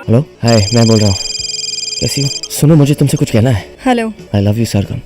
Hello, हाय, मैं बोल रहा हूँ। कैसी हो? सुनो, मुझे तुमसे कुछ कहना है। हेलो। आई लव यू सरगम।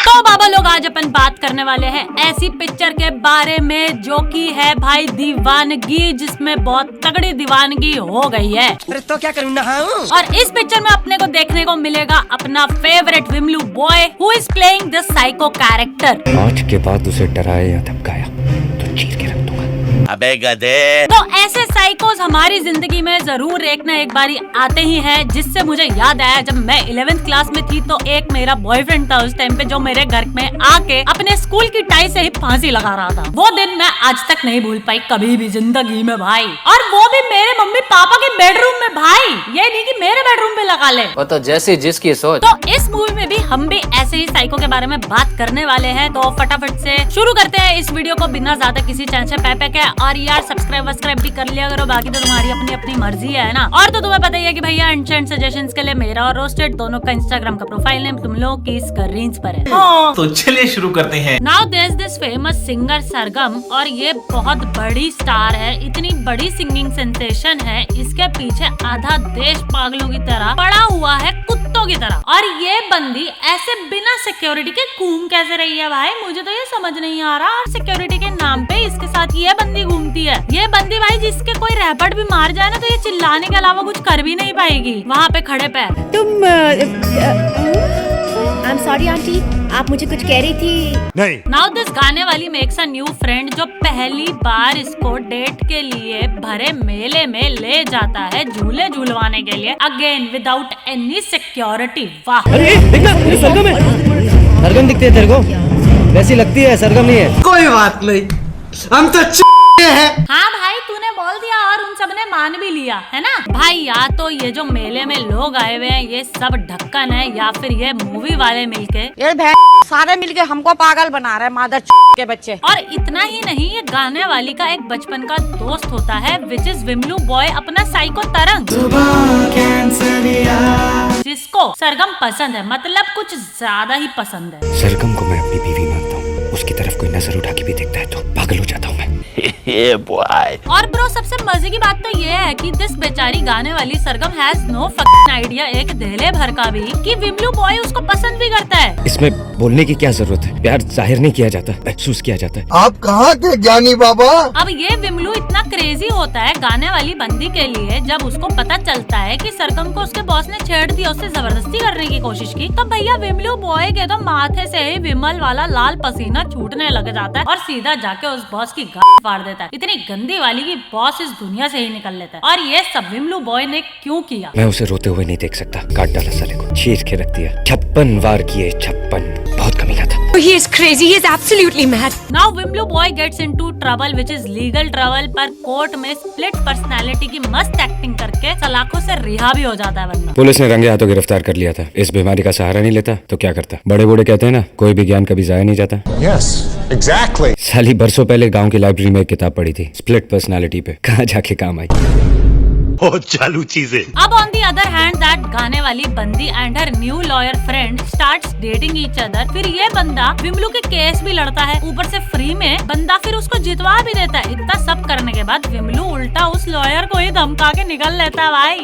तो बाबा लोग, आज अपन बात करने वाले हैं ऐसी पिक्चर के बारे में जो कि है भाई दीवानगी, जिसमें बहुत तगड़ी दीवानगी हो गई है। अरे तो क्या करूँ, नहाऊं? और इस पिक्चर में अपने को देखने को मिलेगा अपना favourite Vimalu boy who is playing the psycho character. आज के बाद उसे डराया या धमकाया तो चीर के रख दूंगा। अबे गधे। तो ऐसे साइकोस हमारी जिंदगी में जरूर एक न एक बारी आते ही हैं, जिससे मुझे याद आया जब मैं 11th क्लास में थी तो एक मेरा बॉयफ्रेंड था उस टाइम पे, जो मेरे घर में आके अपने स्कूल की टाई से ही फांसी लगा रहा था। वो दिन मैं आज तक नहीं भूल पाई कभी भी जिंदगी में भाई, और वो भी मेरे मम्मी पापा के बेडरूम में भाई, ये नहीं कि मेरे बेडरूम में लगा ले। वो तो जैसी जिसकी सोच। तो इस मूवी में भी हम भी ऐसे ही साइको के बारे में बात करने वाले हैं। तो फटाफट से शुरू करते हैं इस वीडियो को बिना ज्यादा किसी चैनल से पैपे के। और यार सब्सक्राइब भी कर लिया करो, बाकी तो तुम्हारी अपनी अपनी मर्जी है ना। और तो तुम्हें पता ही है कि भैया एंड सजेशंस के लिए मेरा और रोस्टेड दोनों का इंस्टाग्राम का प्रोफाइल नेम तुम लोगों की स्क्रीन पर है। तो चलिए शुरू करते हैं। Now there is this famous singer Sargam, और ये बहुत बड़ी स्टार है, इतनी बड़ी सिंगिंग सेंसेशन है, इसके पीछे आधा देश पागलों की तरह पड़ा हुआ है, कुत्तों की तरह। और ये बंदी ऐसे बिना सिक्योरिटी के घूम कैसे रही है भाई, मुझे तो ये समझ नहीं आ रहा। और सिक्योरिटी के नाम पे इसके साथ ये बंदी घूमती है। ये बंदी भाई जिसके कोई रैपट भी मार जाए ना तो ये चिल्लाने के अलावा कुछ कर भी नहीं पाएगी वहाँ पे खड़े पैर। तुम आई एम सॉरी आंटी, आप मुझे कुछ कह रही थी। नहीं। नाउ दिस गाने वाली मेक्स अ न्यू फ्रेंड, जो पहली बार इसको डेट के लिए भरे मेले में ले जाता है झूले झूलवाने के लिए, अगेन विदाउट एनी सिक्योरिटी। वाह, अरे देखना, ये सरगम है। सरगम दिखती है तेरे को? वैसी लगती है, सरगम नहीं है। कोई बात नहीं, हम तो हैं। हाँ भाई, तूने बोल दिया और उन सब ने मान भी लिया है ना भाई। या तो ये जो मेले में लोग आए हुए हैं ये सब ढक्कन है, या फिर ये मूवी वाले मिलके ये सारे मिलके हमको पागल बना रहे हैं, मादर के बच्चे। और इतना ही नहीं, ये गाने वाली का एक बचपन का दोस्त होता है विच इज विमलू बॉय, अपना साइको तरंग, जिसको सरगम पसंद है, मतलब कुछ ज्यादा ही पसंद है। सरगम को मैं अपनी बीवी मानता हूँ, उसकी तरफ कोई नजर उठा के भी देखता है तो पागल हो जाता हूँ मैं। और ब्रो, सबसे मजे की बात तो ये है कि दिस बेचारी गाने वाली सरगम हैज नो फकिंग आइडिया एक धेले भर का भी कि विमलू बॉय उसको पसंद भी करता है। इसमें बोलने की क्या जरूरत है, प्यार जाहिर नहीं किया जाता, महसूस किया जाता है। आप कहाँ के ज्ञानी बाबा? अब ये विमलू इतना क्रेजी होता है गाने वाली बंदी के लिए, जब उसको पता चलता है कि सरगम को उसके बॉस ने छेड़ दिया, उससे जबरदस्ती करने की कोशिश की, तो भैया विमलू बॉय के तो माथे से ही विमल वाला लाल पसीना छूटने लग जाता है और सीधा जाके उस बॉस की गांड फाड़ देता है। इतनी गंदी वाली की बॉस इस दुनिया से ही निकल लेता है। और ये सब विमलू बॉय ने क्यों किया? मैं उसे रोते हुए नहीं देख सकता, काट डाला साले को, चीर के रख दिया। 56 वार किए, 56, बहुत कमीना था। He is crazy, he is absolutely mad. Now Vimalu boy gets into trouble which is legal trouble, पर कोर्ट में स्प्लिट पर्सनालिटी की मस्त एक्टिंग करके सलाखों से रिहा भी हो जाता है बंदा। पुलिस ने रंगे हाथों गिरफ्तार कर लिया था। इस बीमारी का सहारा नहीं लेता तो क्या करता? बड़े बूढ़े कहते हैं ना, कोई भी ज्ञान कभी जाया नहीं जाता। Yes, exactly. साली बरसों पहले गांव की लाइब्रेरी में एक किताब पढ़ी थी स्प्लिट पर्सनालिटी पे, कहाँ जाके काम आई। बहुत चालू चीजें। अब on the other hand that गाने वाली बंदी and her new lawyer friend starts dating each other. फिर ये बंदा विमलू के केस भी लड़ता है, ऊपर से फ्री में बंदा फिर उसको जितवा भी देता है। इतना सब करने के बाद विमलू उल्टा उस लॉयर को ही धमका के निकल लेता है भाई।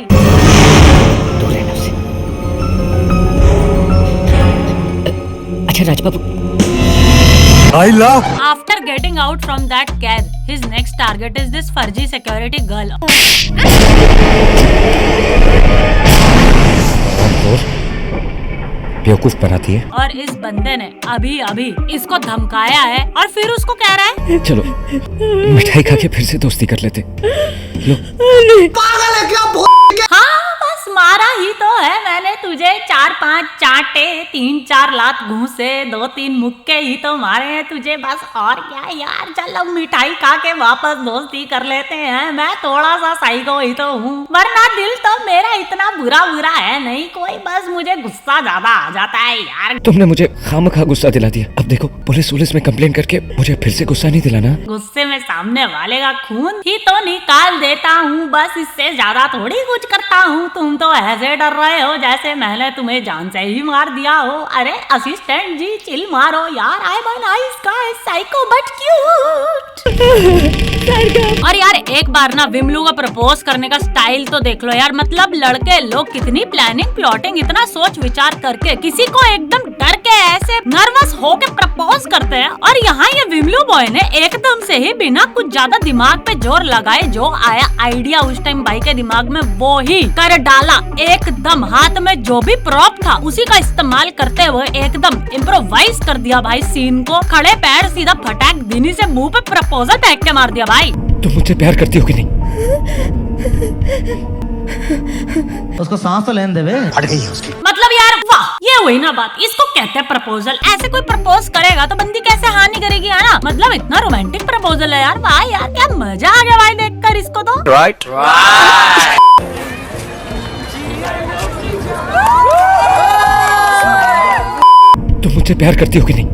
अच्छा Rajbabu, I love. After getting out from that cab, his next target is this फर्जी security girl. बेवकूफ बनाती है। और इस बंदे ने अभी अभी इसको धमकाया है और फिर उसको कह रहा है चलो मिठाई खा के फिर से दोस्ती कर लेते। लो। पागल है क्या? हाँ बस मारा ही तो है मैंने तुझे, 4-5 चांटे, 3-4 लात घूंसे, 2-3 मुक्के ही तो मारे हैं तुझे, बस और क्या यार। चलो मिठाई खा के वापस दोस्ती कर लेते हैं, मैं थोड़ा सा साइको ही तो हूँ, वरना दिल तो मेरा इतना बुरा है नहीं कोई, बस मुझे गुस्सा ज्यादा आ जाता है यार। तुमने मुझे खामखा गुस्सा दिला दिया। अब देखो पुलिस में कंप्लेन करके मुझे फिर से गुस्सा नहीं दिलाना। गुस्से में सामने वाले का खून ही तो निकाल देता हूँ, बस इससे ज्यादा थोड़ी कुछ करता हूँ। तुम तो ऐसे डर रहे हो जैसे मैंने तुम्हें जान से ही मार दिया हो। अरे असिस्टेंट जी चिल मारो यार, I am nice guy, psycho but cute. और यार एक बार ना विमलू का प्रपोज करने का स्टाइल तो देख लो यार, मतलब लड़के लोग कितनी प्लानिंग प्लॉटिंग, इतना सोच विचार करके किसी को एकदम डर के ऐसे नर्वस होके प्रपोज करते हैं। और यहाँ ये विमलू बॉय ने एकदम से ही बिना कुछ ज्यादा दिमाग पे जोर लगाए जो आया आइडिया उस टाइम भाई के दिमाग में वो ही कर डाला। एकदम हाथ में जो भी प्रॉप था उसी का इस्तेमाल करते हुए एकदम इम्प्रोवाइज कर दिया भाई सीन को। खड़े पैर सीधा फटाक दिनी से मुंह पे प्रपोजल फेंक के मार दिया भाई। तुम मुझसे प्यार करती हो कि नहीं? उसको सांस तो लेने देवे। फट गई है उसकी। मतलब यार वाह, ये हुई ना बात, इसको कहते हैं प्रपोजल। ऐसे कोई प्रपोज करेगा तो बंदी कैसे हाँ नहीं करेगी, है ना? मतलब इतना रोमांटिक प्रपोजल है यार, वाह यार क्या मजा आ गया भाई देखकर इसको तो। राइट तुम मुझसे प्यार करती हो कि नहीं?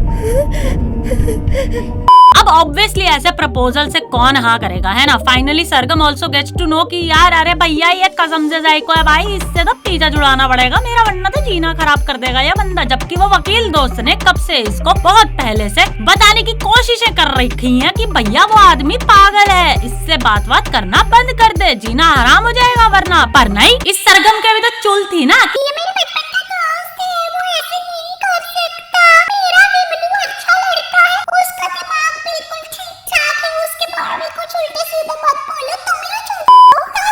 अब ऑब्वियसली ऐसे प्रपोजल से कौन हाँ करेगा, है ना? Finally Sargam also gets to know कि यार अरे भैया ये कसम से जायको है भाई, इससे तो पीछा छुड़ाना पड़ेगा मेरा, वरना तो जीना खराब कर देगा ये बंदा। जबकि वो वकील दोस्त ने कब से इसको बहुत पहले से बताने की कोशिशें कर रखी हैं कि भैया वो आदमी पागल है, इससे बात करना बंद कर दे, जीना हराम हो जाएगा वरना। पर नहीं, इस सरगम के भी तो चुल थी ना कि ये मेरे बचपन का दोस्त है, वो ऐसे नहीं कर सकता, मेरा विमलू अच्छा लड़का है, उसका दिमाग बिल्कुल ठीक-ठाक है, उसके बारे में कुछ उल्टे सीधे मत बोलो, तुम ही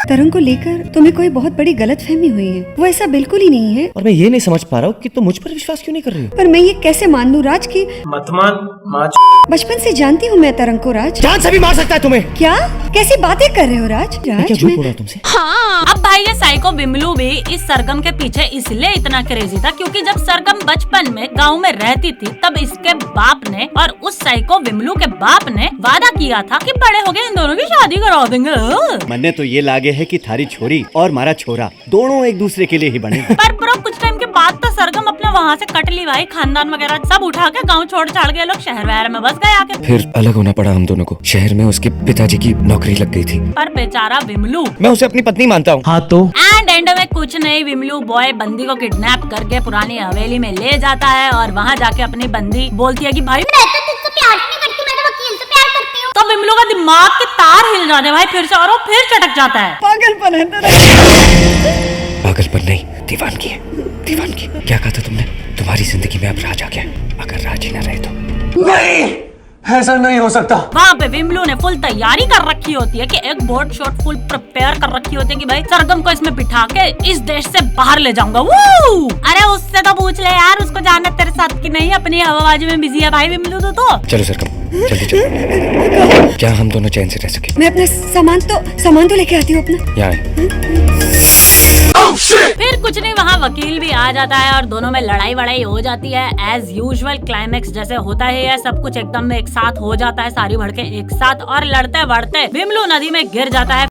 तरंग को लेकर तुम्हें कोई बहुत बड़ी गलतफहमी हुई है, वो ऐसा बिल्कुल ही नहीं है। और मैं ये नहीं समझ पा रहा हूँ कि तुम मुझ पर विश्वास क्यों नहीं कर रही हो। पर मैं ये कैसे मान लूं राज की? मत मान माँ। बचपन से जानती हूँ मैं तरंग को राज। जान से भी मार सकता है तुम्हें। क्या कैसी बातें कर रहे हो राज? मैं क्या झूठ बोल रहा हूँ तुमसे? हाँ, अब भाई ये साइको विमलू भी इस सरगम के पीछे इसलिए इतना क्रेजी था क्योंकि जब सरगम बचपन में गांव में रहती थी तब इसके बाप ने और उस साइको विमलू के बाप ने वादा किया था कि बड़े हो गए इन दोनों की शादी करा देंगे। मन्ने तो ये लागे है कि थारी छोरी और मारा छोरा दोनों एक दूसरे के लिए ही बने। पर ब्रो कुछ टाइम के बाद तो सरगम अपने वहाँ से कट ली भाई, खानदान वगैरह सब उठा के गाँव छोड़ छाड़ के लोग शहर वहर में बस गए आके। फिर अलग होना पड़ा हम दोनों को। शहर में उसके पिताजी की नौकरी लग गई थी। पर बेचारा विमलू, मैं उसे अपनी पत्नी मानता हूँ। हाँ तो एंड में कुछ नहीं, विमलू बॉय बंदी को किडनैप करके पुरानी हवेली में ले जाता है और वहाँ जाके अपनी बंदी बोलती है कि भाई मैं तो तुझसे प्यार नहीं करती, मैं तो वकील से प्यार करती हूँ। तो विमलू का दिमाग के तार हिल जाते भाई फिर से, और वो फिर चटक जाता है। पागलपन है तेरा। पागलपन नहीं, दीवानगी है, दीवानगी। क्या कहा था तुमने? तुम्हारी जिंदगी में अब राज आ गया, अगर राज ही न रहे तो। नहीं, ऐसा नहीं हो सकता। वहाँ पे विमलू ने फुल तैयारी कर रखी होती है कि एक बोर्ड शॉट फुल प्रिपेयर कर रखी होती है कि भाई सरगम को इसमें बिठा के इस देश से बाहर ले जाऊंगा। अरे उससे तो पूछ ले यार, उसको जाना तेरे साथ की नहीं, अपनी हवाबाजी में बिजी है भाई विमलू तो। चलो सरगम जल्दी चलो। क्या हम दोनों चैन से रह सके? मैं अपना सामान तो लेके आती हूँ अपना। यहाँ फिर कुछ नहीं, वहाँ वकील भी आ जाता है और दोनों में लड़ाई वड़ाई हो जाती है एज यूजुअल। क्लाइमेक्स जैसे होता है सब कुछ एकदम में एक साथ हो जाता है, सारी भड़के एक साथ, और लड़ते बढ़ते विमलू नदी में गिर जाता है।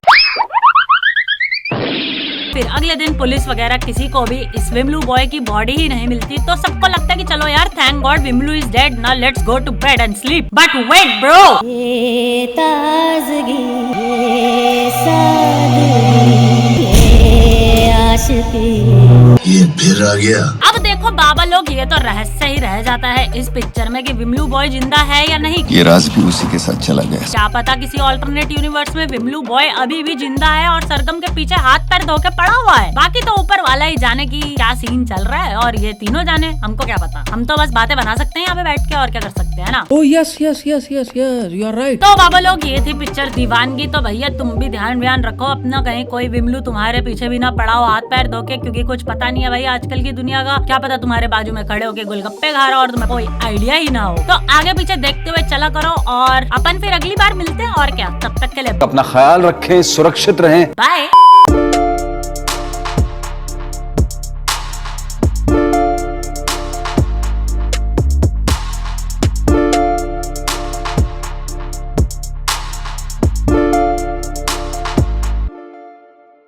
फिर अगले दिन पुलिस वगैरह किसी को भी इस विमलू बॉय की बॉडी ही नहीं मिलती, तो सबको लगता है कि चलो यार thank god Vimalu is dead, now let's go to bed and sleep. But wait bro, ये फिर आ गया। अब देखो बाबा लोग, ये तो रहस्य ही रह जाता है इस पिक्चर में कि विमलू बॉय जिंदा है या नहीं। ये राज भी उसी के साथ चला गया। क्या पता किसी ऑल्टरनेट यूनिवर्स में विमलू बॉय अभी भी जिंदा है और सरगम के पीछे हाथ पैर धो के पड़ा हुआ है। बाकी तो ऊपर वाला ही जाने की क्या सीन चल रहा है और ये तीनों जाने, हमको क्या पता। हम तो बस बातें बना सकते हैं यहाँ पे बैठ के, और क्या कर सकते हैं ना। Oh yes yes yes yes yes, you are right. तो बाबा लोग ये थी पिक्चर दीवानगी। तो भैया तुम भी ध्यान रखो अपना, कहीं कोई विमलू तुम्हारे पीछे भी ना पड़ा हो हाथ पैर धो के, क्योंकि कुछ पता नहीं है भाई आजकल की दुनिया का। क्या पता तुम्हारे बाजू में खड़े होके गोलगप्पे खा रहा और तुम्हें कोई आइडिया ही ना हो। तो आगे पीछे देखते हुए चला करो और अपन फिर अगली बार मिलते हैं, और क्या। तब तक के लिए अपना ख्याल रखें, सुरक्षित रहें। बाय।